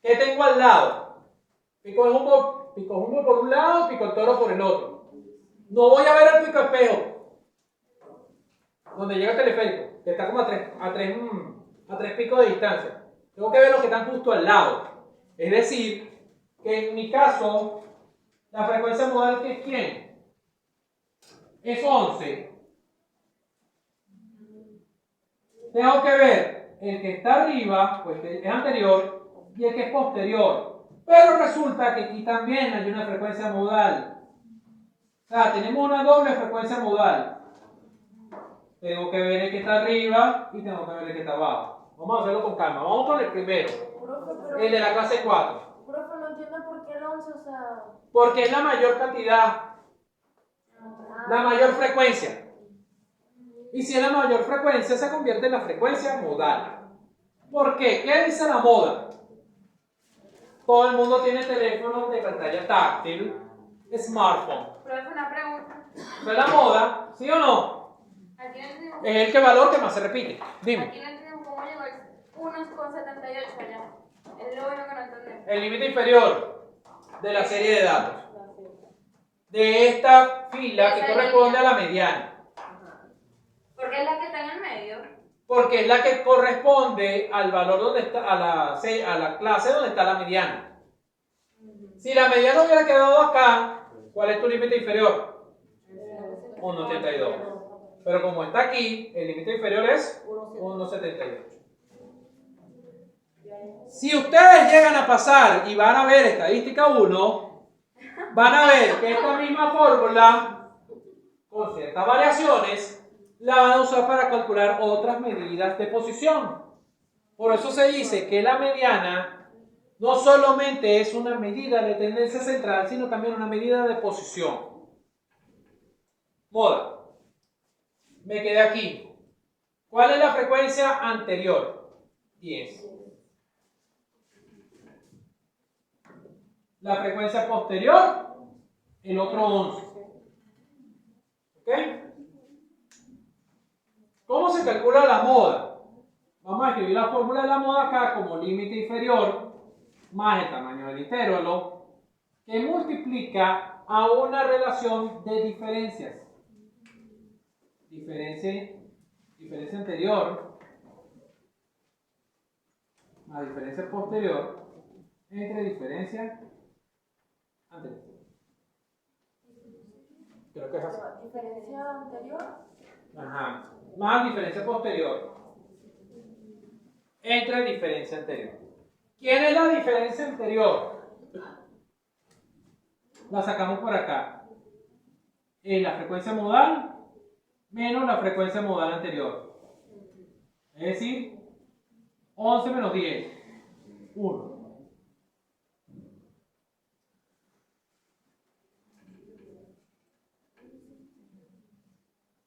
¿Qué tengo al lado? Pico Jumbo por un lado, Pico el Toro por el otro. No voy a ver el Pico Espejo, donde llega el teleférico, que está como a tres picos de distancia. Tengo que ver los que están justo al lado. Es decir, que en mi caso, la frecuencia modal que es ¿quién? Es 11. Tengo que ver el que está arriba, pues que es anterior, y el que es posterior. Pero resulta que aquí también hay una frecuencia modal. O sea, tenemos una doble frecuencia modal. Tengo que ver el que está arriba y tengo que ver el que está abajo. Vamos a hacerlo con calma. Vamos con el primero. El de la clase 4. Profe, no entiendo por qué el 11, o sea... Porque es la mayor cantidad. La mayor frecuencia. Y si es la mayor frecuencia, se convierte en la frecuencia modal. ¿Por qué? ¿Qué dice la moda? Todo el mundo tiene teléfono de pantalla táctil, smartphone. Profe, una pregunta. ¿Eso es la moda? ¿Sí o no? Aquí no entendemos. Es el valor que más se repite. Dime. Aquí no entendemos cómo llegó el 1,78 allá. Es lo único que no entendemos. El límite inferior. de la serie de datos. De esta fila que corresponde a la mediana. Porque es la que está en el medio. Porque es la que corresponde al valor donde está, a la clase donde está la mediana. Si la mediana hubiera quedado acá, ¿cuál es tu límite inferior? 1,82. Pero como está aquí, el límite inferior es 1,78. Si ustedes llegan a pasar y van a ver estadística 1, van a ver que esta misma fórmula, con ciertas variaciones, la van a usar para calcular otras medidas de posición. Por eso se dice que la mediana no solamente es una medida de tendencia central, sino también una medida de posición. Moda. Me quedé aquí. ¿Cuál es la frecuencia anterior? 10. La frecuencia posterior, el otro 11. ¿Ok? ¿Cómo se calcula la moda? Vamos a escribir la fórmula de la moda acá como límite inferior más el tamaño del intervalo que multiplica a una relación de diferencias. Diferencia anterior más diferencia posterior entre diferencia anterior. Creo que es así. Diferencia anterior. Ajá. Más diferencia posterior entre diferencia anterior. ¿Quién es la diferencia anterior? La sacamos por acá. Es la frecuencia modal menos la frecuencia modal anterior. Es decir, 11 menos 10. 1.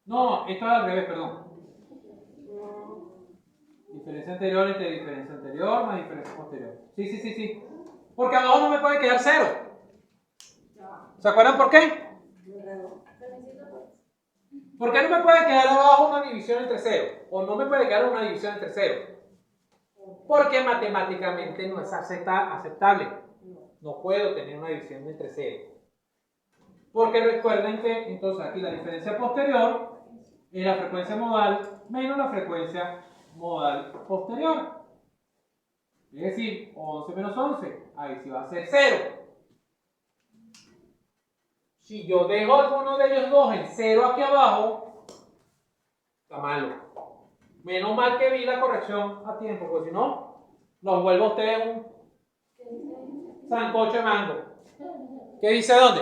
No, esto es al revés, perdón. Diferencia anterior entre diferencia anterior más diferencia posterior. Sí. Porque abajo no me puede quedar 0. ¿Se acuerdan por qué? ¿Por qué no me puede quedar abajo una división entre 0? O no me puede quedar una división entre 0. Porque matemáticamente no es aceptable. No puedo tener una división entre 0. Porque recuerden que entonces aquí la diferencia posterior es la frecuencia modal menos la frecuencia modal posterior. Es decir, 11 menos 11. Ahí sí va a ser 0. Si yo dejo alguno de ellos dos en 0 aquí abajo, está malo. Menos mal que vi la corrección a tiempo, porque si no, los vuelvo a ustedes un sancocho de mango. ¿Qué dice dónde?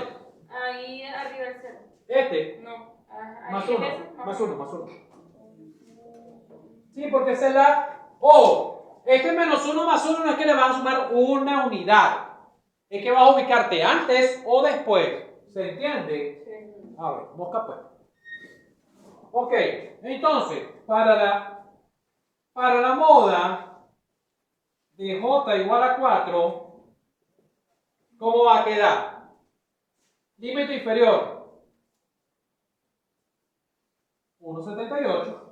Ahí arriba el cero. Este. No. Ahí Más es 1. eso, Más 1. Sí, porque esa es la O. Este menos 1 más 1 no es que le van a sumar una unidad. Es que vas a ubicarte antes o después. ¿Se entiende? Sí. A ver, mosca pues. Ok, entonces, para la moda de J igual a 4, ¿cómo va a quedar? Límite inferior 1,78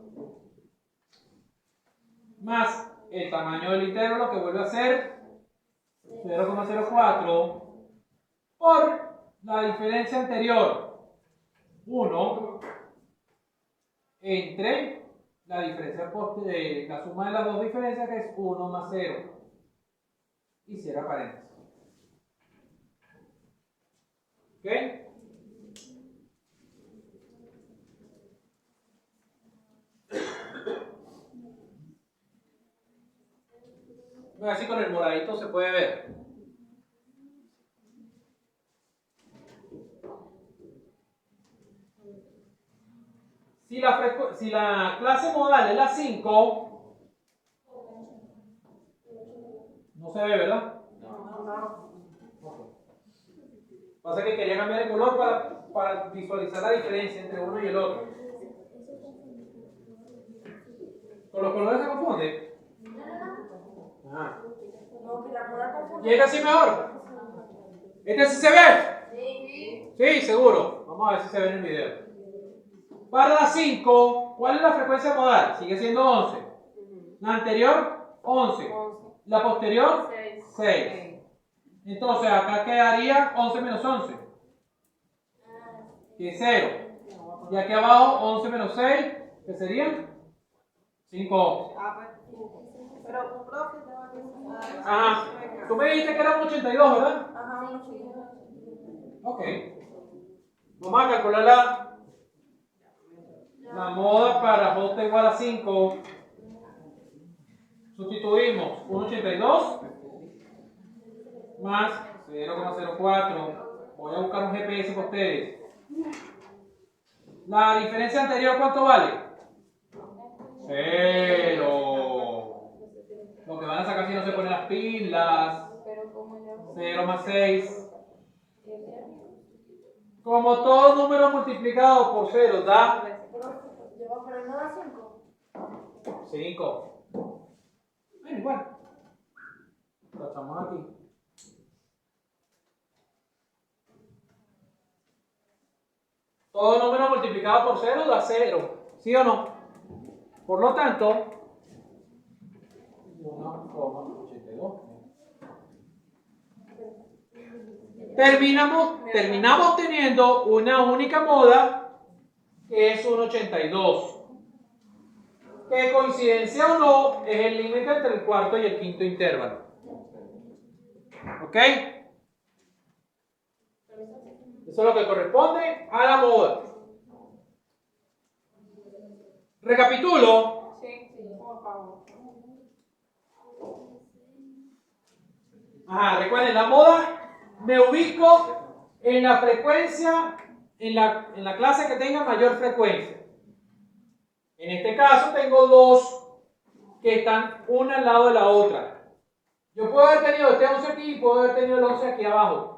más el tamaño del intervalo que vuelve a ser 0,04 por la diferencia anterior 1 entre la diferencia de la suma de las dos diferencias, que es 1 más 0, y cierra paréntesis. ¿Ok? Voy a ver si con el moradito se puede ver. Si la clase modal es la 5, no se ve, ¿verdad? No. Okay. Pasa que quería cambiar el color para visualizar la diferencia entre uno y el otro. ¿Con los colores se confunde? Ah. No, que la moda confunde. ¿Y este sí mejor? ¿Este sí se ve? Sí. Sí, seguro. Vamos a ver si se ve en el video. Para la 5, ¿cuál es la frecuencia modal? Sigue siendo 11. La anterior, 11. La posterior, 6. Entonces acá quedaría 11 menos 11, que es 0. Y aquí abajo 11 menos 6, que serían 5. Pero, profe, te va a pensar. Ajá. Tú me dijiste que eran 82, ¿verdad? Ajá, sí. Ok. Vamos a calcular la moda para J igual a 5. Sustituimos 1,82 más 0,04. Voy a buscar un GPS para ustedes. La diferencia anterior, ¿cuánto vale? 0. Lo que van a sacar si no se ponen las pilas. 0 más 6. Como todo número multiplicado por 0 da Pero no da 5. 5. Bueno, igual. Lo estamos aquí. Todo número multiplicado por 0 da 0. ¿Sí o no? Por lo tanto, 1,82. Terminamos teniendo una única moda que es 1,82. Que coincidencia o no es el límite entre el cuarto y el quinto intervalo. ¿Ok? Eso es lo que corresponde a la moda. Recapitulo. Ajá, recuerden, la moda me ubico en la frecuencia, en la clase que tenga mayor frecuencia. En este caso tengo dos que están una al lado de la otra. Yo puedo haber tenido este 11 aquí y puedo haber tenido el 11 aquí abajo.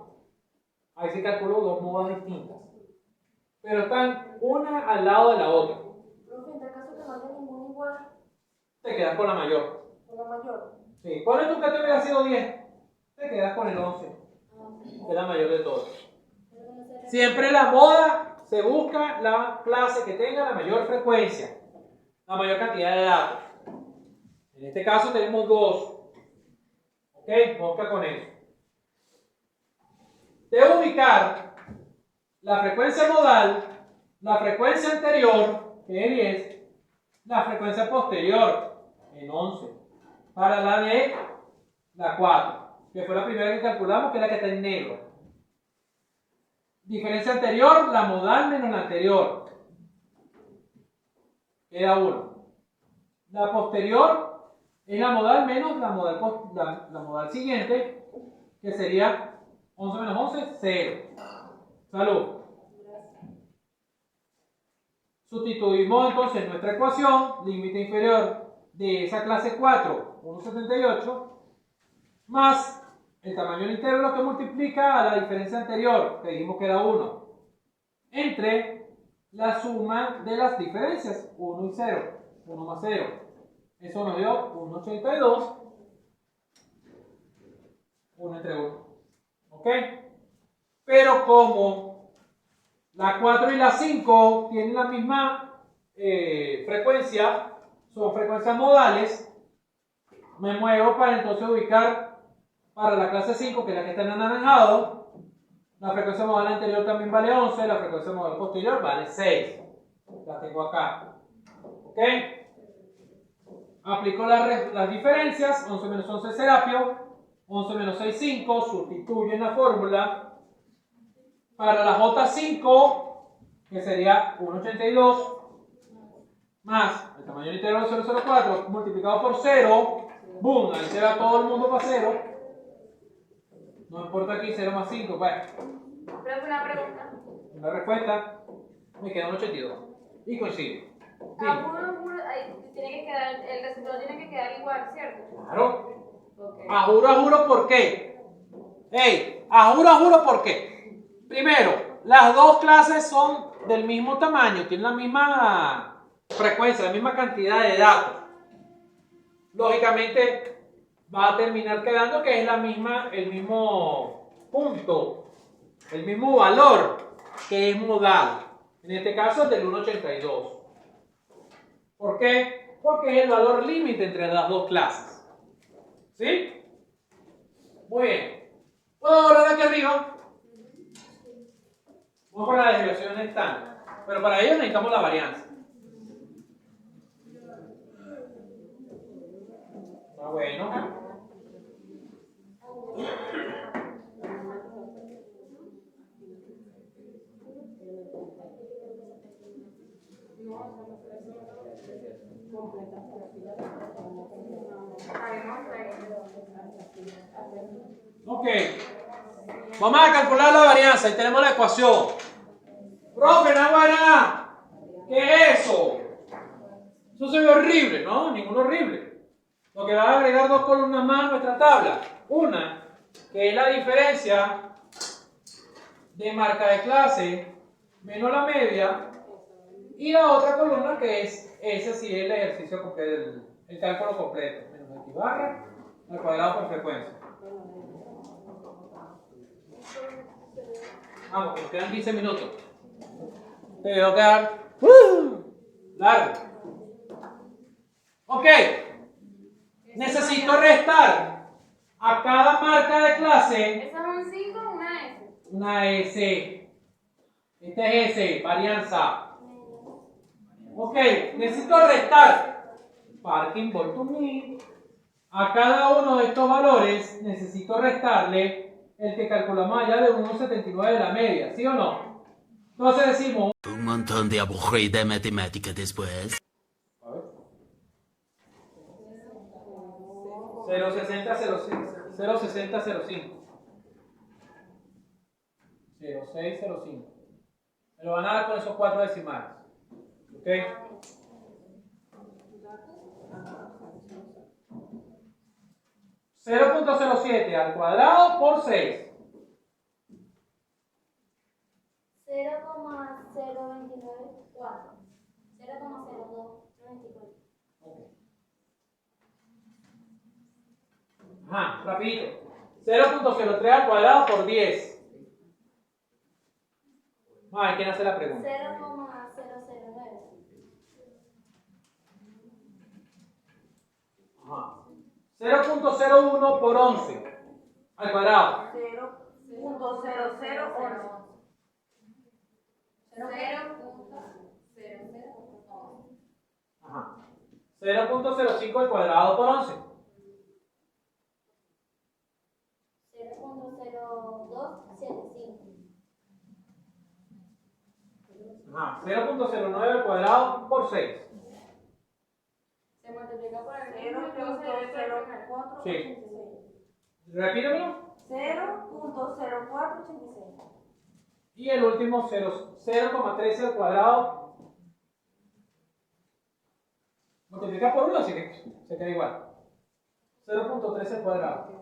Ahí sí calculo dos modas distintas. Pero están una al lado de la otra. Profe, en tal caso que no haya ninguna igual, Te quedas con la mayor. con la mayor. Sí, ponle tú que te hubiera sido 10. Te quedas con el 11. Que es la mayor de todas. Siempre la moda se busca la clase que tenga la mayor frecuencia, la mayor cantidad de datos. En este caso tenemos dos. Ok, busca con eso. Debo ubicar la frecuencia modal, la frecuencia anterior, que es 10, la frecuencia posterior, en 11, para la de la 4, que fue la primera que calculamos, que es la que está en negro. Diferencia anterior, la modal menos la anterior. Queda 1. La posterior es la modal menos la modal siguiente, que sería 11 menos 11, 0. Salud. Sustituimos entonces nuestra ecuación, límite inferior de esa clase 4, 1,78, más el tamaño del intervalo que multiplica a la diferencia anterior, que dijimos que era 1, entre la suma de las diferencias, 1 y 0, 1 más 0. Eso nos dio 1,82, 1 entre 1. ¿Ok? Pero como la 4 y la 5 tienen la misma frecuencia, son frecuencias modales, me muevo para entonces ubicar para la clase 5, que es la que está en anaranjado, la frecuencia modal anterior también vale 11, la frecuencia modal posterior vale 6. La tengo acá. ¿Ok? Aplico las diferencias, 11 menos 11 es Serapio, 11 menos 6, 5, sustituyo en la fórmula. Para la J5, que sería 1,82, más el tamaño del intervalo 0,04 multiplicado por 0, ¡boom! Ahí se va todo el mundo para 0. No importa aquí 0 más 5, pues. Pero una pregunta. La respuesta me queda un 82. Y coincide. A juro, ahí tiene que quedar, el resultado tiene que quedar igual, ¿cierto? Claro. Okay. A juro, ¿por qué? Ey, a juro, ¿por qué? Primero, las dos clases son del mismo tamaño, tienen la misma frecuencia, la misma cantidad de datos. Lógicamente, va a terminar quedando que es el mismo punto, el mismo valor que es modal. En este caso es del 1,82. ¿Por qué? Porque es el valor límite entre las dos clases. ¿Sí? Muy bien. ¿Puedo borrar aquí arriba? Vamos por la desviación estándar. Pero para ello necesitamos la varianza. Ah, bueno. Ok. Vamos a calcular la varianza y tenemos la ecuación. Profe, Naguará, ¿qué es eso? Eso se ve horrible, ¿no? Ninguno horrible. Lo que va a agregar dos columnas más a nuestra tabla. Una, que es la diferencia de marca de clase menos la media. Y la otra columna que es, ese sí es el ejercicio completo, el cálculo completo. Menos X barra al cuadrado por frecuencia. Vamos, que nos quedan 15 minutos. Te voy a quedar largo. Ok. Necesito restar a cada marca de clase ¿Eso es un 5 o una S? una S. Este es S, varianza. Ok, necesito restar parking por to me. A cada uno de estos valores necesito restarle el que calculamos allá de 1,79 de la media, ¿sí o no? Entonces decimos... Un montón de aburrida matemática después. A ver. 0,60, 0,60, 0,5. 0,605. Me lo van a dar con esos 4 decimales. ¿Ok? .07 al cuadrado por 6. 0,0294. 0,0294. Ajá, rapidito. 0,03 al cuadrado por 10. Ay, ¿quién hace la pregunta? 0,009. Ajá. 0,01 por 11 al cuadrado. 0,0011. Ajá. 0,05 al cuadrado por 11. 0,0275. Ajá. 0,09 al cuadrado por 6. Se multiplica por el 0,0486. Sí. Repítemelo. 0,0486. Y el último 0,13 al cuadrado. Multiplica por 1, así que se queda igual. 0,13 al cuadrado.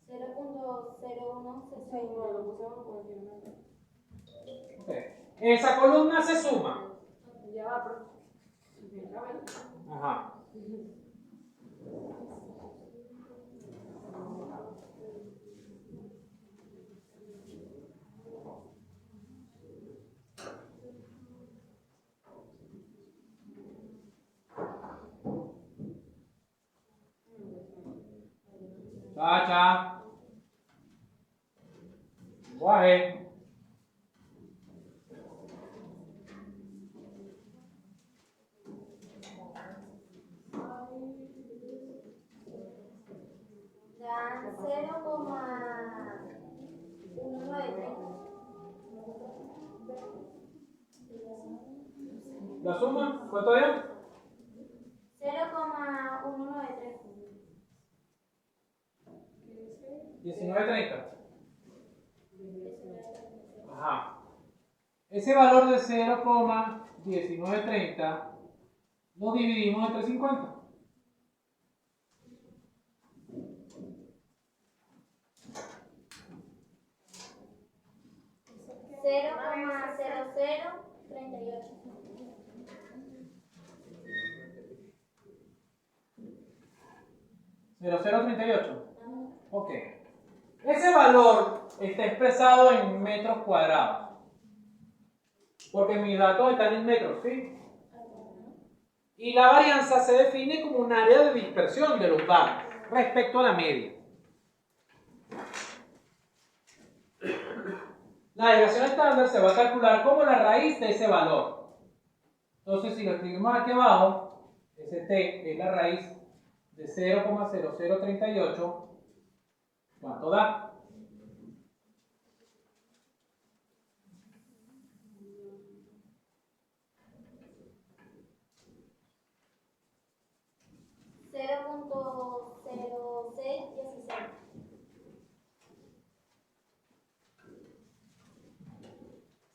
0,0169. Ok. Esa columna se suma. Ya va, pero... Ajá. Chacha. Guaje. Dan 0,193. ¿La suma? ¿Cuánto dio? 0,193. 19,30. Ajá. Ese valor de 0,1930 lo dividimos entre 50. Cero coma 0038. 0,038. Ok. Ese valor está expresado en metros cuadrados. Porque mis datos están en metros, ¿sí? Y la varianza se define como un área de dispersión de los datos respecto a la media. La desviación estándar se va a calcular como la raíz de ese valor. Entonces, si lo escribimos aquí abajo, ST es la raíz de 0,0038, ¿cuánto da?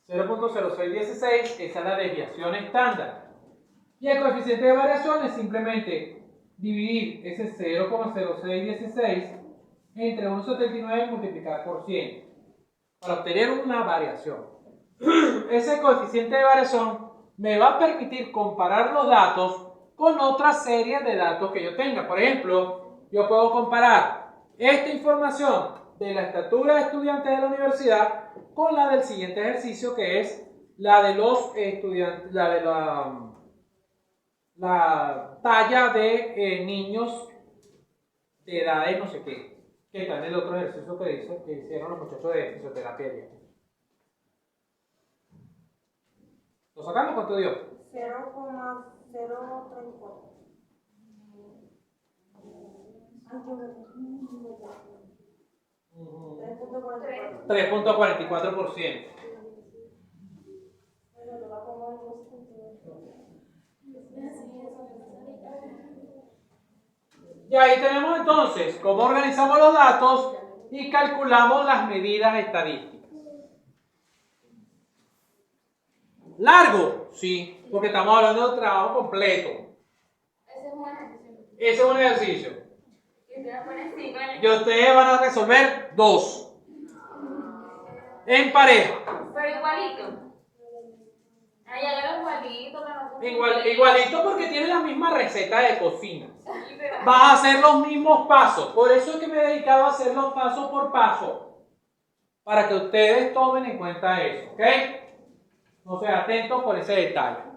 .0616, esa es la desviación estándar. Y el coeficiente de variación es simplemente dividir ese 0,0616 entre 1,79 y multiplicar por 100 para obtener una variación. Ese coeficiente de variación me va a permitir comparar los datos con otra serie de datos que yo tenga. Por ejemplo, yo puedo comparar esta información de la estatura de estudiantes de la universidad con la del siguiente ejercicio, que es la de los estudiantes, la talla de niños de edades no sé qué, que está en el otro ejercicio que hicieron los muchachos de fisioterapia ayer. ¿Lo sacamos? ¿Cuánto dio? 0,034. 3.44%. Y ahí tenemos entonces cómo organizamos los datos y calculamos las medidas estadísticas. ¿Largo? Sí, porque estamos hablando de un trabajo completo. Ese es un ejercicio. Ese es un ejercicio. Y ustedes ponen 5 en Y ustedes van a resolver 2. En pareja. Pero igualito. Ay, hágalo igualito, pero no Igualito porque tienen la misma receta de cocina. Sí, pero... Vas a hacer los mismos pasos. Por eso es que me he dedicado a hacerlos paso por paso. Para que ustedes tomen en cuenta eso. ¿Ok? No sean atentos por ese detalle.